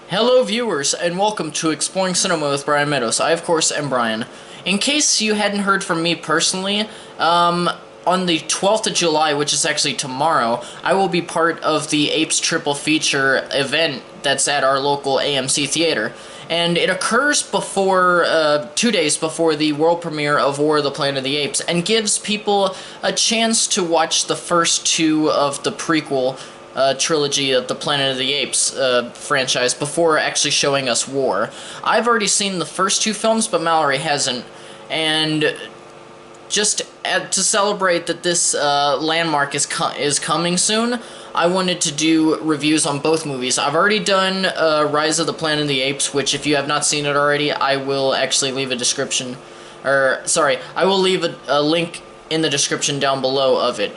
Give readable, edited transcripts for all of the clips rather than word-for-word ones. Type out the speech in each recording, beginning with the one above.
Hello viewers, and welcome to Exploring Cinema with Brian Meadows. I, of course, am Brian. In case you hadn't heard from me personally, on the 12th of July, which is actually tomorrow, I will be part of the Apes triple feature event that's at our local AMC theater. And it occurs before, 2 days before the world premiere of War of the Planet of the Apes, and gives people a chance to watch the first two of the prequel trilogy of the Planet of the Apes franchise before actually showing us War. I've already seen the first two films, but Mallory hasn't, and just to celebrate that this landmark is coming soon, I wanted to do reviews on both movies. I've already done Rise of the Planet of the Apes, which if you have not seen it already, I will actually leave a description, I will leave a link in the description down below of it.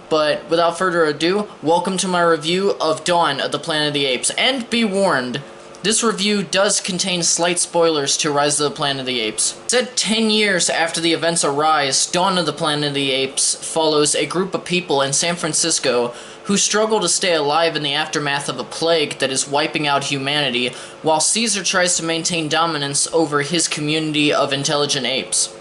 But without further ado, welcome to my review of Dawn of the Planet of the Apes. And be warned, this review does contain slight spoilers to Rise of the Planet of the Apes. Set 10 years after the events of Rise, Dawn of the Planet of the Apes follows a group of people in San Francisco who struggle to stay alive in the aftermath of a plague that is wiping out humanity, while Caesar tries to maintain dominance over his community of intelligent apes.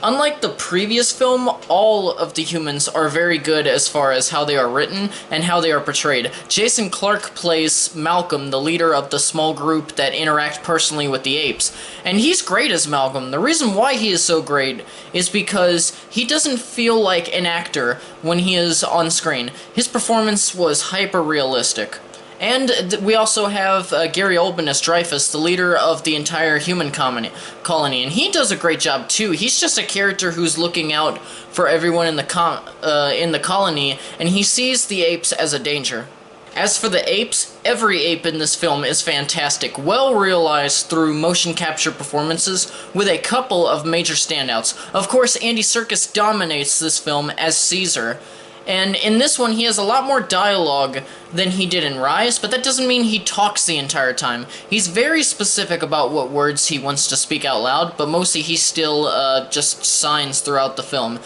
Unlike the previous film, all of the humans are very good as far as how they are written and how they are portrayed. Jason Clarke plays Malcolm, the leader of the small group that interact personally with the apes. And he's great as Malcolm. The reason why he is so great is because he doesn't feel like an actor when he is on screen. His performance was hyper-realistic. And we also have Gary Oldman as Dreyfus, the leader of the entire human colony, and he does a great job too. He's just a character who's looking out for everyone in the colony, and he sees the apes as a danger. As for the apes, every ape in this film is fantastic, well realized through motion capture performances, with a couple of major standouts. Of course, Andy Serkis dominates this film as Caesar. And in this one, he has a lot more dialogue than he did in Rise, but that doesn't mean he talks the entire time. He's very specific about what words he wants to speak out loud, but mostly he still just signs throughout the film.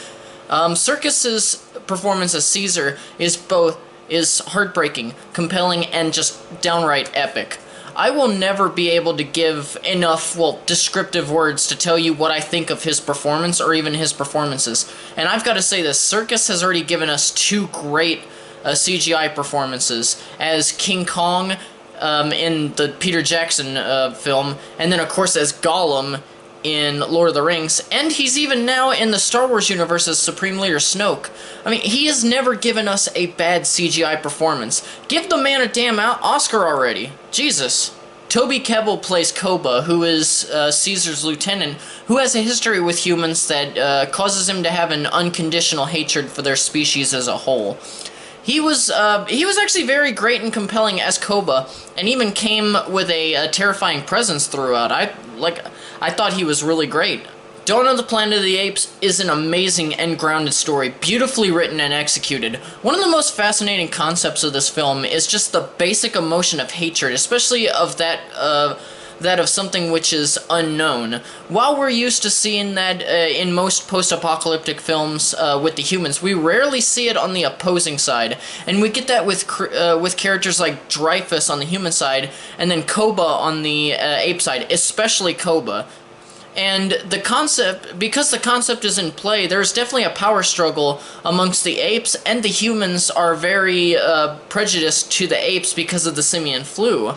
Serkis's performance as Caesar is heartbreaking, compelling, and just downright epic. I will never be able to give enough, descriptive words to tell you what I think of his performance or even his performances. And I've got to say this, Serkis has already given us two great CGI performances as King Kong in the Peter Jackson film, and then of course as Gollum in Lord of the Rings, and he's even now in the Star Wars universe as Supreme Leader Snoke. I mean, he has never given us a bad CGI performance. Give the man a damn Oscar already. Jesus. Toby Kebbell plays Koba, who is Caesar's lieutenant, who has a history with humans that causes him to have an unconditional hatred for their species as a whole. He was actually very great and compelling as Koba, and even came with a terrifying presence throughout. I thought he was really great. Dawn of the Planet of the Apes is an amazing and grounded story, beautifully written and executed. One of the most fascinating concepts of this film is just the basic emotion of hatred, especially of that of something which is unknown. While we're used to seeing that in most post-apocalyptic films with the humans, we rarely see it on the opposing side, and we get that with characters like Dreyfus on the human side, and then Koba on the ape side, especially Koba. And because the concept is in play, there's definitely a power struggle amongst the apes, and the humans are very prejudiced to the apes because of the simian flu.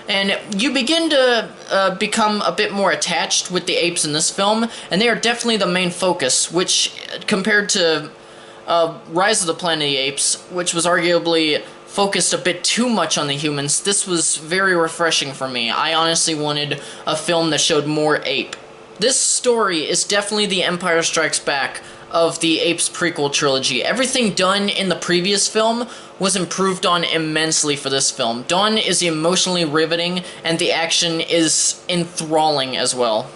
And you begin to become a bit more attached with the apes in this film, and they are definitely the main focus, which, compared to Rise of the Planet of the Apes, which was arguably focused a bit too much on the humans, this was very refreshing for me. I honestly wanted a film that showed more ape. This story is definitely the Empire Strikes Back of the Apes prequel trilogy. Everything done in the previous film was improved on immensely for this film. Dawn is emotionally riveting, and the action is enthralling as well.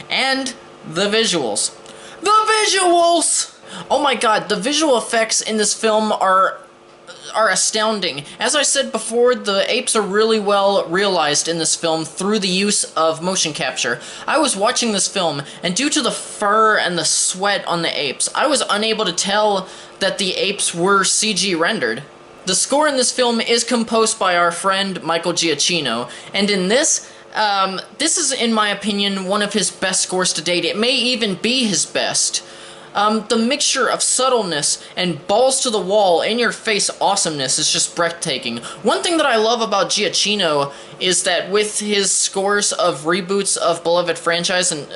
And the visuals. The visuals! Oh my god, the visual effects in this film are astounding. As I said before, the apes are really well realized in this film through the use of motion capture. I was watching this film, and due to the fur and the sweat on the apes, I was unable to tell that the apes were CG rendered. The score in this film is composed by our friend Michael Giacchino, and in this, this is, in my opinion, one of his best scores to date. It may even be his best. The mixture of subtleness and balls-to-the-wall, in-your-face awesomeness is just breathtaking. One thing that I love about Giacchino is that with his scores of reboots of beloved franchise and,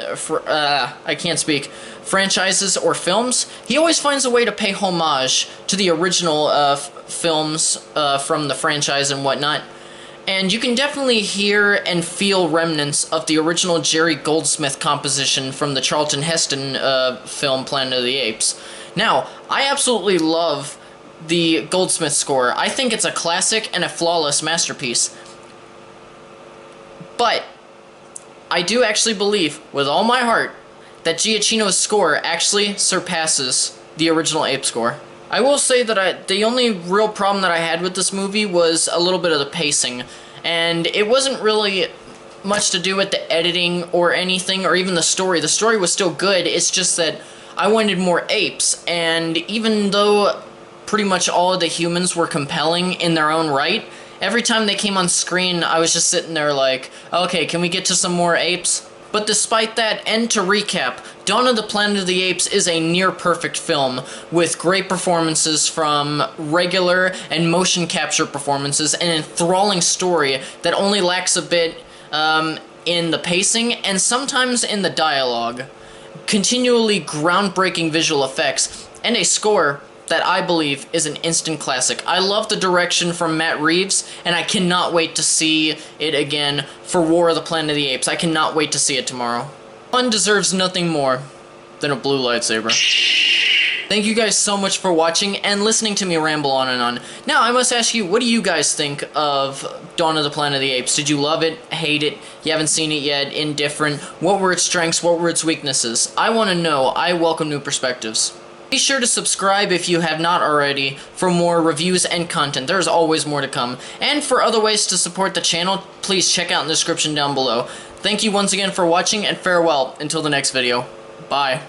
franchises or films, he always finds a way to pay homage to the original films from the franchise and whatnot. And you can definitely hear and feel remnants of the original Jerry Goldsmith composition from the Charlton Heston film Planet of the Apes. Now, I absolutely love the Goldsmith score. I think it's a classic and a flawless masterpiece. But I do actually believe, with all my heart, that Giacchino's score actually surpasses the original Ape score. I will say that the only real problem that I had with this movie was a little bit of the pacing, and it wasn't really much to do with the editing or anything, or even the story. The story was still good, it's just that I wanted more apes, and even though pretty much all of the humans were compelling in their own right, every time they came on screen, I was just sitting there like, okay, can we get to some more apes? But despite that, and to recap, Dawn of the Planet of the Apes is a near-perfect film, with great performances from regular and motion capture performances, and an enthralling story that only lacks a bit in the pacing, and sometimes in the dialogue. Continually groundbreaking visual effects, and a score that I believe is an instant classic. I love the direction from Matt Reeves, and I cannot wait to see it again for War of the Planet of the Apes. I cannot wait to see it tomorrow. One deserves nothing more than a blue lightsaber. Thank you guys so much for watching and listening to me ramble on and on. Now, I must ask you, what do you guys think of Dawn of the Planet of the Apes? Did you love it, hate it, you haven't seen it yet, indifferent? What were its strengths, what were its weaknesses? I want to know. I welcome new perspectives. Be sure to subscribe if you have not already for more reviews and content. There's always more to come. And for other ways to support the channel, please check out in the description down below. Thank you once again for watching, and farewell until the next video. Bye.